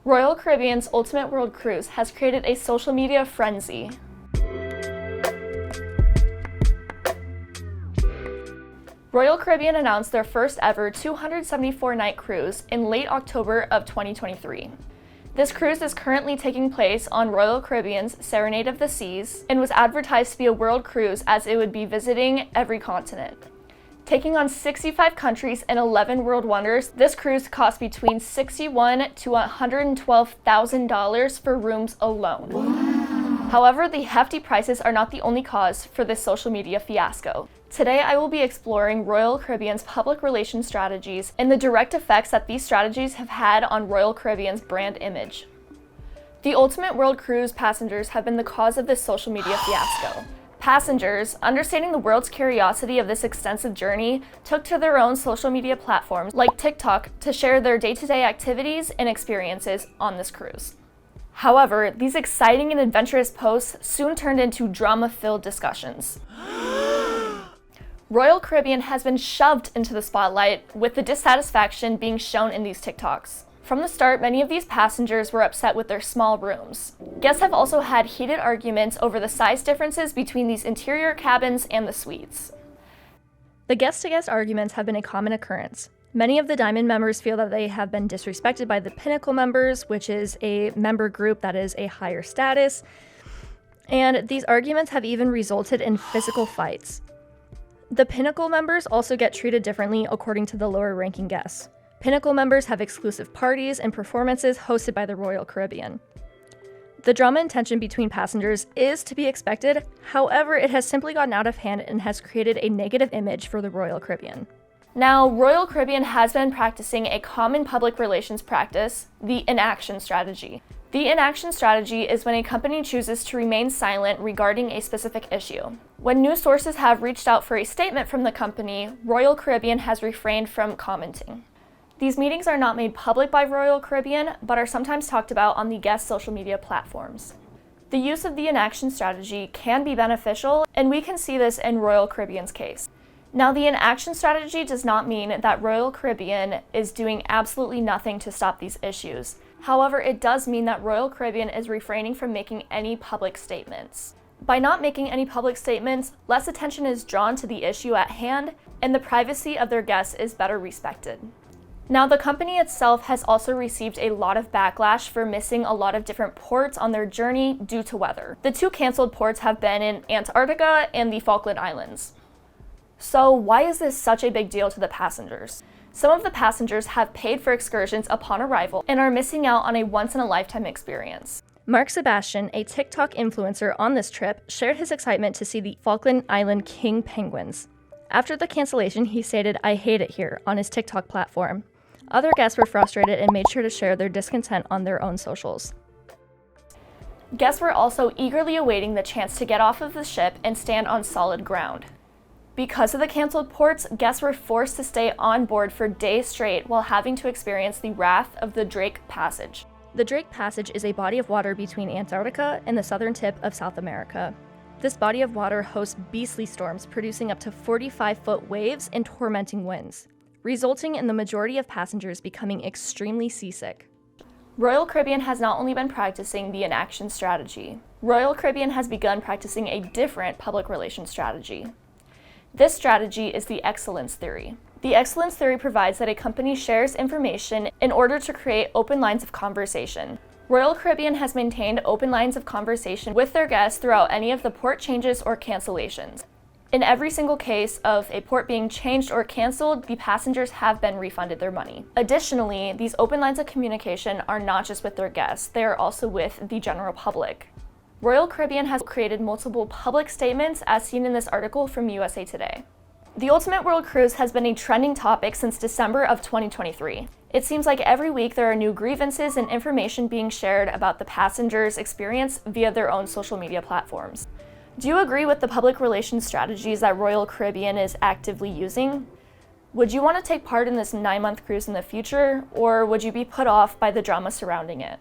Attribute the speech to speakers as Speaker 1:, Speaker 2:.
Speaker 1: Royal Caribbean's Ultimate World Cruise has created a social media frenzy. Royal Caribbean announced their first ever 274-night cruise in late October of 2023. This cruise is currently taking place on Royal Caribbean's Serenade of the Seas and was advertised to be a world cruise as it would be visiting every continent. Taking on 65 countries and 11 world wonders, this cruise cost between $61,000 to $112,000 for rooms alone. Wow. However, the hefty prices are not the only cause for this social media fiasco. Today, I will be exploring Royal Caribbean's public relations strategies and the direct effects that these strategies have had on Royal Caribbean's brand image. The Ultimate World Cruise passengers have been the cause of this social media fiasco. Passengers, understanding the world's curiosity of this extensive journey, took to their own social media platforms like TikTok to share their day-to-day activities and experiences on this cruise. However, these exciting and adventurous posts soon turned into drama-filled discussions. Royal Caribbean has been shoved into the spotlight, with the dissatisfaction being shown in these TikToks. From the start, many of these passengers were upset with their small rooms. Guests have also had heated arguments over the size differences between these interior cabins and the suites. The guest-to-guest arguments have been a common occurrence. Many of the Diamond members feel that they have been disrespected by the Pinnacle members, which is a member group that is a higher status, and these arguments have even resulted in physical fights. The Pinnacle members also get treated differently according to the lower-ranking guests. Pinnacle members have exclusive parties and performances hosted by the Royal Caribbean. The drama and tension between passengers is to be expected, however, it has simply gotten out of hand and has created a negative image for the Royal Caribbean. Now, Royal Caribbean has been practicing a common public relations practice, the inaction strategy. The inaction strategy is when a company chooses to remain silent regarding a specific issue. When news sources have reached out for a statement from the company, Royal Caribbean has refrained from commenting. These meetings are not made public by Royal Caribbean, but are sometimes talked about on the guest social media platforms. The use of the inaction strategy can be beneficial, and we can see this in Royal Caribbean's case. Now, the inaction strategy does not mean that Royal Caribbean is doing absolutely nothing to stop these issues. However, it does mean that Royal Caribbean is refraining from making any public statements. By not making any public statements, less attention is drawn to the issue at hand, and the privacy of their guests is better respected. Now, the company itself has also received a lot of backlash for missing a lot of different ports on their journey due to weather. The two canceled ports have been in Antarctica and the Falkland Islands. So why is this such a big deal to the passengers? Some of the passengers have paid for excursions upon arrival and are missing out on a once-in-a-lifetime experience. Mark Sebastian, a TikTok influencer on this trip, shared his excitement to see the Falkland Island king penguins. After the cancellation, he stated, "I hate it here," on his TikTok platform. Other guests were frustrated and made sure to share their discontent on their own socials. Guests were also eagerly awaiting the chance to get off of the ship and stand on solid ground. Because of the canceled ports, guests were forced to stay on board for days straight while having to experience the wrath of the Drake Passage. The Drake Passage is a body of water between Antarctica and the southern tip of South America. This body of water hosts beastly storms, producing up to 45-foot waves and tormenting winds, resulting in the majority of passengers becoming extremely seasick. Royal Caribbean has not only been practicing the inaction strategy, Royal Caribbean has begun practicing a different public relations strategy. This strategy is the excellence theory. The excellence theory provides that a company shares information in order to create open lines of conversation. Royal Caribbean has maintained open lines of conversation with their guests throughout any of the port changes or cancellations. In every single case of a port being changed or canceled, the passengers have been refunded their money. Additionally, these open lines of communication are not just with their guests, they are also with the general public. Royal Caribbean has created multiple public statements as seen in this article from USA Today. The Ultimate World Cruise has been a trending topic since December of 2023. It seems like every week there are new grievances and information being shared about the passengers' experience via their own social media platforms. Do you agree with the public relations strategies that Royal Caribbean is actively using? Would you want to take part in this 9-month cruise in the future, or would you be put off by the drama surrounding it?